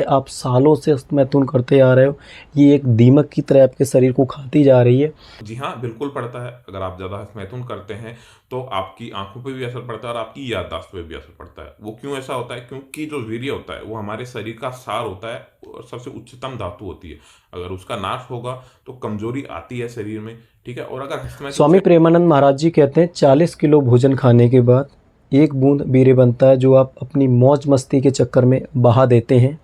आप सालों से मैथुन करते आ रहे हो, ये एक दीमक की तरह आपके शरीर को खाती जा रही है। जी हाँ, बिल्कुल पड़ता है। अगर आप ज़्यादा हस्तमैथुन करते हैं, तो आपकी आँखों पे भी असर पड़ता है और आपकी याददाश्त पे भी असर पड़ता है। वो क्यों ऐसा होता है? क्योंकि जो वीर्य होता है, वो हमारे शरीर का सार होता है और सबसे उच्चतम धातु होती है। अगर उसका नाश होगा, तो कमज़ोरी आती है शरीर में, ठीक है? और अगर हस्तमैथुन स्वामी से प्रेमानंद महाराज जी कहते हैं 40 किलो भोजन खाने के बाद एक बूंद वीर्य बनता है, जो आप अपनी मौज मस्ती के चक्कर में बहा देते हैं।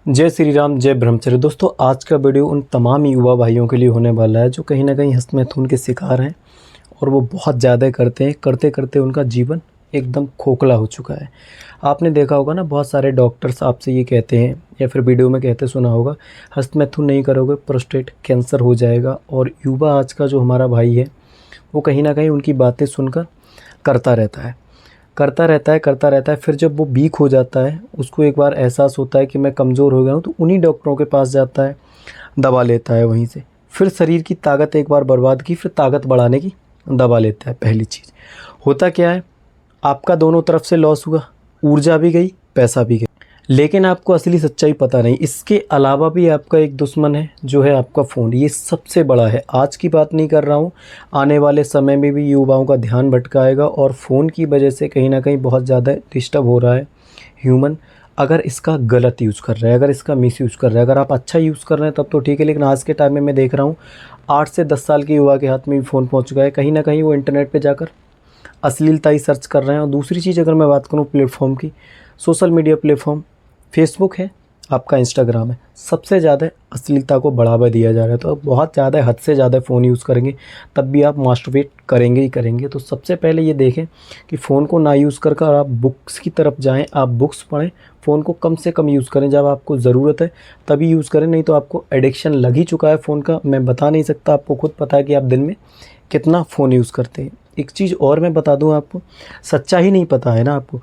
जय श्री राम, जय ब्रह्मचर्य। दोस्तों, आज का वीडियो उन तमाम युवा भाइयों के लिए होने वाला है जो कहीं ना कहीं हस्तमैथुन के शिकार हैं और वो बहुत ज़्यादा करते हैं। करते करते उनका जीवन एकदम खोखला हो चुका है। आपने देखा होगा ना, बहुत सारे डॉक्टर्स आपसे ये कहते हैं या फिर वीडियो में कहते सुना होगा, हस्तमैथुन नहीं करोगे प्रोस्टेट कैंसर हो जाएगा। और युवा आज का जो हमारा भाई है, वो कहीं ना कहीं उनकी बातें सुनकर करता रहता है, करता रहता है, करता रहता है। फिर जब वो वीक हो जाता है, उसको एक बार एहसास होता है कि मैं कमज़ोर हो गया हूँ, तो उन्हीं डॉक्टरों के पास जाता है, दवा लेता है वहीं से। फिर शरीर की ताकत एक बार बर्बाद की, फिर ताकत बढ़ाने की दवा लेता है। पहली चीज़ होता क्या है, आपका दोनों तरफ से लॉस हुआ, ऊर्जा भी गई, पैसा भी गया। लेकिन आपको असली सच्चाई पता नहीं। इसके अलावा भी आपका एक दुश्मन है, जो है आपका फ़ोन। ये सबसे बड़ा है। आज की बात नहीं कर रहा हूँ, आने वाले समय में भी युवाओं का ध्यान भटकाएगा और फ़ोन की वजह से कहीं ना कहीं बहुत ज़्यादा डिस्टर्ब हो रहा है ह्यूमन। अगर इसका गलत यूज़ कर रहा है, अगर इसका मिस यूज़ कर रहा है, अगर आप अच्छा यूज़ कर रहे हैं तब तो ठीक है। लेकिन आज के टाइम में मैं देख रहा हूँ 8 से 10 साल के युवा के हाथ में भी फ़ोन पहुँच चुका है। कहीं ना कहीं वो इंटरनेट पर जाकर अश्लीलता ही सर्च कर रहे हैं। और दूसरी चीज़, अगर मैं बात करूँ प्लेटफॉर्म की, सोशल मीडिया प्लेटफॉर्म फेसबुक है, आपका इंस्टाग्राम है, सबसे ज़्यादा अश्लीलता को बढ़ावा दिया जा रहा है। तो आप बहुत ज़्यादा, हद से ज़्यादा फ़ोन यूज़ करेंगे तब भी आप मास्टरबेट करेंगे ही करेंगे। तो सबसे पहले ये देखें कि फ़ोन को ना यूज़ कर कर आप बुक्स की तरफ जाएं, आप बुक्स पढ़ें। फ़ोन को कम से कम यूज़ करें, जब आपको ज़रूरत है तभी यूज़ करें, नहीं तो आपको एडिक्शन लग ही चुका है फ़ोन का। मैं बता नहीं सकता, आपको खुद पता है कि आप दिन में कितना फ़ोन यूज़ करते हैं। एक चीज़ और मैं बता दूं आपको, सच्चाई नहीं पता है ना आपको।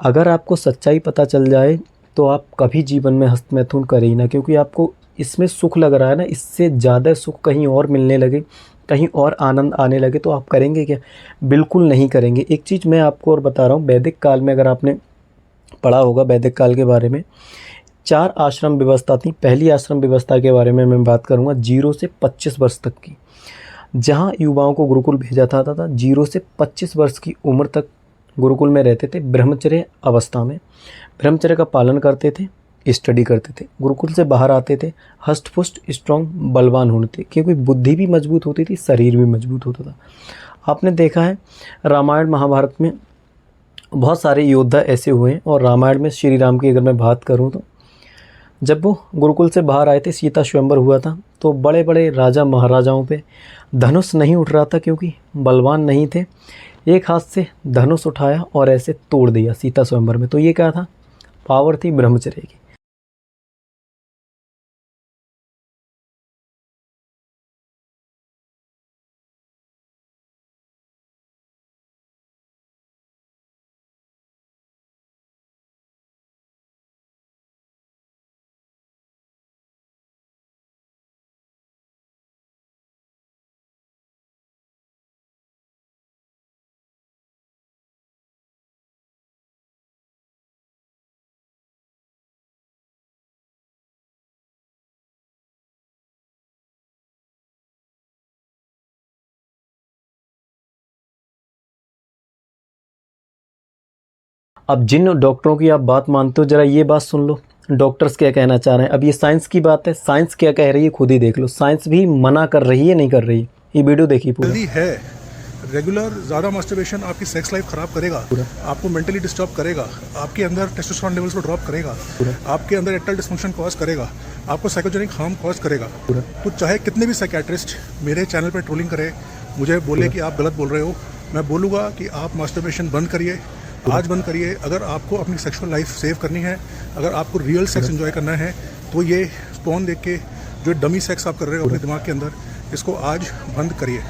अगर आपको सच्चाई पता चल जाए तो आप कभी जीवन में हस्तमैथुन करें ही ना, क्योंकि आपको इसमें सुख लग रहा है ना, इससे ज़्यादा सुख कहीं और मिलने लगे, कहीं और आनंद आने लगे तो आप करेंगे क्या? बिल्कुल नहीं करेंगे। एक चीज़ मैं आपको और बता रहा हूँ, वैदिक काल में अगर आपने पढ़ा होगा वैदिक काल के बारे में, 4 आश्रम व्यवस्था थी। पहली आश्रम व्यवस्था के बारे में मैं बात करूँगा 0 से 25 वर्ष तक की, जहाँ युवाओं को गुरुकुल भेजा था 0 से 25 वर्ष की उम्र तक गुरुकुल में रहते थे। ब्रह्मचर्य अवस्था में ब्रह्मचर्य का पालन करते थे, स्टडी करते थे। गुरुकुल से बाहर आते थे हष्ट पुष्ट स्ट्रॉन्ग बलवान होने थे, क्योंकि बुद्धि भी मजबूत होती थी, शरीर भी मजबूत होता था। आपने देखा है रामायण महाभारत में बहुत सारे योद्धा ऐसे हुए हैं। और रामायण में श्री राम की अगर मैं बात करूँ तो जब वो गुरुकुल से बाहर आए थे, सीता स्वयंवर हुआ था, तो बड़े बड़े राजा महाराजाओं पे धनुष नहीं उठ रहा था क्योंकि बलवान नहीं थे। एक हाथ से धनुष उठाया और ऐसे तोड़ दिया सीता स्वयंवर में। तो ये क्या था? पावर थी ब्रह्मचर्य की। अब जिन डॉक्टरों की आप बात मानते हो, जरा ये बात सुन लो, डॉक्टर्स क्या कहना चाह रहे हैं। अब ये साइंस की बात है, साइंस क्या कह रही है खुद ही देख लो। साइंस भी मना कर रही है, नहीं कर रही। ये वीडियो देखिए पूरा। जल्दी है रेगुलर ज़्यादा मास्टरबेशन आपकी सेक्स लाइफ ख़राब करेगा, आपको मेंटली डिस्टर्ब करेगा, आपके अंदर टेस्टोस्टेरोन लेवल्स को ड्रॉप करेगा, आपके अंदर इरेक्टाइल डिस्फंक्शन कॉज करेगा, आपको साइकोजेनिक हार्म कॉज करेगा। तो चाहे कितने भी साइकियाट्रिस्ट मेरे चैनल पर ट्रोलिंग करे, मुझे बोले कि आप गलत बोल रहे हो, मैं बोलूँगा कि आप मास्टरबेशन बंद करिए, आज बंद करिए। अगर आपको अपनी सेक्सुअल लाइफ सेव करनी है, अगर आपको रियल सेक्स एंजॉय करना है, तो ये स्पोन देख के जो डमी सेक्स आप कर रहे हो अपने दिमाग के अंदर, इसको आज बंद करिए।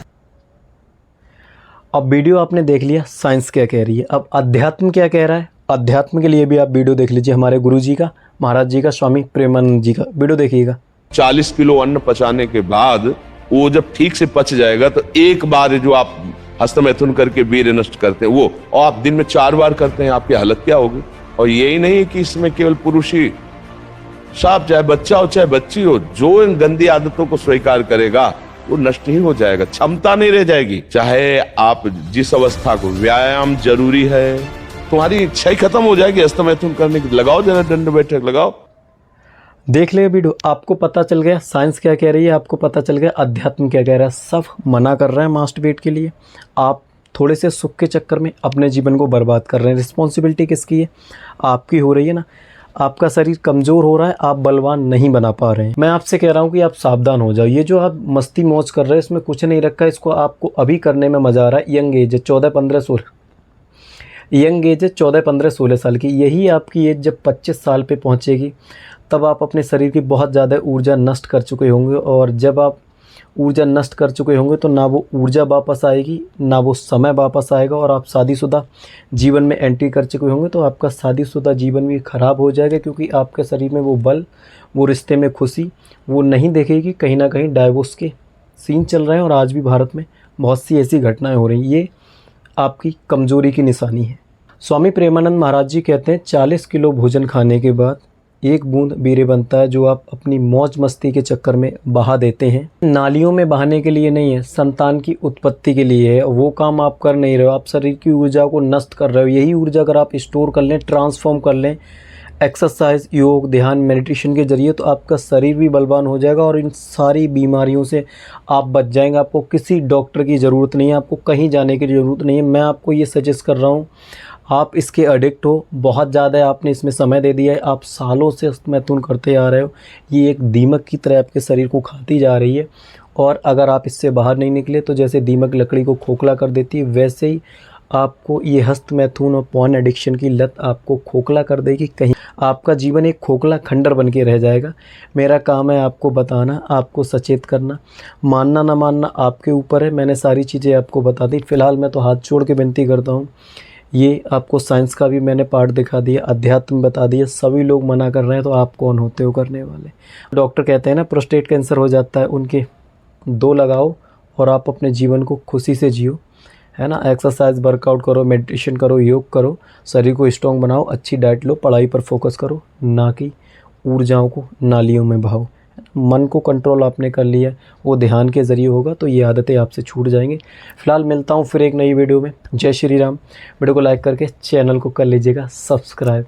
अब वीडियो आपने देख लिया, साइंस क्या कह रही है। अब अध्यात्म क्या कह रहा है, अध्यात्म के लिए भी आप वीडियो देख लीजिए, हमारे गुरु जी का, महाराज जी का, स्वामी प्रेमानंद जी का वीडियो देखिएगा। 40 किलो अन्न पचाने के बाद वो जब ठीक से पच जाएगा, तो एक बार जो आप हस्तमैथुन करके वीर्य नष्ट करते हैं वो, और आप दिन में 4 बार करते हैं, आपकी हालत क्या होगी। और यही नहीं कि इसमें केवल पुरुष ही साफ, चाहे बच्चा हो चाहे बच्ची हो, जो इन गंदी आदतों को स्वीकार करेगा वो नष्ट ही हो जाएगा, क्षमता नहीं रह जाएगी। चाहे आप जिस अवस्था को, व्यायाम जरूरी है, तुम्हारी इच्छा ही खत्म हो जाएगी हस्तमैथुन करने की। लगाओ जरा दंड बैठक लगाओ। देख ले वीडियो, आपको पता चल गया साइंस क्या कह रही है, आपको पता चल गया अध्यात्म क्या कह रहा है। सब मना कर रहे हैं मास्टरबेट के लिए। आप थोड़े से सुख के चक्कर में अपने जीवन को बर्बाद कर रहे हैं। रिस्पॉन्सिबिलिटी किसकी है? आपकी हो रही है ना। आपका शरीर कमज़ोर हो रहा है, आप बलवान नहीं बना पा रहे हैं। मैं आपसे कह रहा हूँ कि आप सावधान हो जाओ। ये जो आप मस्ती मौज कर रहे हैं इसमें कुछ नहीं रखा है। इसको आपको अभी करने में मज़ा आ रहा है। यंग एज है 14-15-16, यंग एज है 14-15-16 साल की। यही आपकी एज जब 25 साल पे पहुंचेगी तब आप अपने शरीर की बहुत ज़्यादा ऊर्जा नष्ट कर चुके होंगे। और जब आप ऊर्जा नष्ट कर चुके होंगे तो ना वो ऊर्जा वापस आएगी, ना वो समय वापस आएगा। और आप शादीशुदा जीवन में एंट्री कर चुके होंगे तो आपका शादीशुदा जीवन भी ख़राब हो जाएगा, क्योंकि आपके शरीर में वो बल, वो रिश्ते में खुशी वो नहीं देखेगी। कहीं ना कहीं डाइवोर्स के सीन चल रहे हैं और आज भी भारत में बहुत सी ऐसी घटनाएँ हो रही हैं। ये आपकी कमज़ोरी की निशानी है। स्वामी प्रेमानंद महाराज जी कहते हैं 40 किलो भोजन खाने के बाद एक बूंद बीरे बनता है, जो आप अपनी मौज मस्ती के चक्कर में बहा देते हैं। नालियों में बहाने के लिए नहीं है, संतान की उत्पत्ति के लिए है। वो काम आप कर नहीं रहे हो, आप शरीर की ऊर्जा को नष्ट कर रहे हो। यही ऊर्जा अगर आप स्टोर कर लें, ट्रांसफॉर्म कर लें एक्सरसाइज, योग, ध्यान, मेडिटेशन के जरिए, तो आपका शरीर भी बलवान हो जाएगा और इन सारी बीमारियों से आप बच जाएंगे। आपको किसी डॉक्टर की ज़रूरत नहीं है, आपको कहीं जाने की ज़रूरत नहीं है। मैं आपको ये सजेस्ट कर रहा हूँ, आप इसके एडिक्ट हो, बहुत ज़्यादा आपने इसमें समय दे दिया है, आप सालों से मैथुन करते आ रहे हो। ये एक दीमक की तरह आपके शरीर को खाती जा रही है। और अगर आप इससे बाहर नहीं निकले तो जैसे दीमक लकड़ी को खोखला कर देती है, वैसे ही आपको ये हस्त मैथुन और पॉर्न एडिक्शन की लत आपको खोखला कर देगी। कहीं आपका जीवन एक खोखला खंडर बन के रह जाएगा। मेरा काम है आपको बताना, आपको सचेत करना। मानना ना मानना आपके ऊपर है। मैंने सारी चीज़ें आपको बता दी। फ़िलहाल मैं तो हाथ जोड़ के विनती करता हूँ। ये आपको साइंस का भी मैंने पार्ट दिखा दिया, अध्यात्म बता दिया। सभी लोग मना कर रहे हैं तो आप कौन होते हो करने वाले? डॉक्टर कहते हैं ना प्रोस्टेट कैंसर हो जाता है, उनके 2 लगाओ और आप अपने जीवन को खुशी से जियो, है ना। एक्सरसाइज, वर्कआउट करो, मेडिटेशन करो, योग करो, शरीर को स्ट्रॉन्ग बनाओ, अच्छी डाइट लो, पढ़ाई पर फोकस करो, ना कि ऊर्जाओं को नालियों में बहाओ। मन को कंट्रोल आपने कर लिया, वो ध्यान के ज़रिए होगा तो ये आदतें आपसे छूट जाएंगी। फिलहाल मिलता हूँ फिर एक नई वीडियो में। जय श्री राम। वीडियो को लाइक करके चैनल को कर लीजिएगा सब्सक्राइब।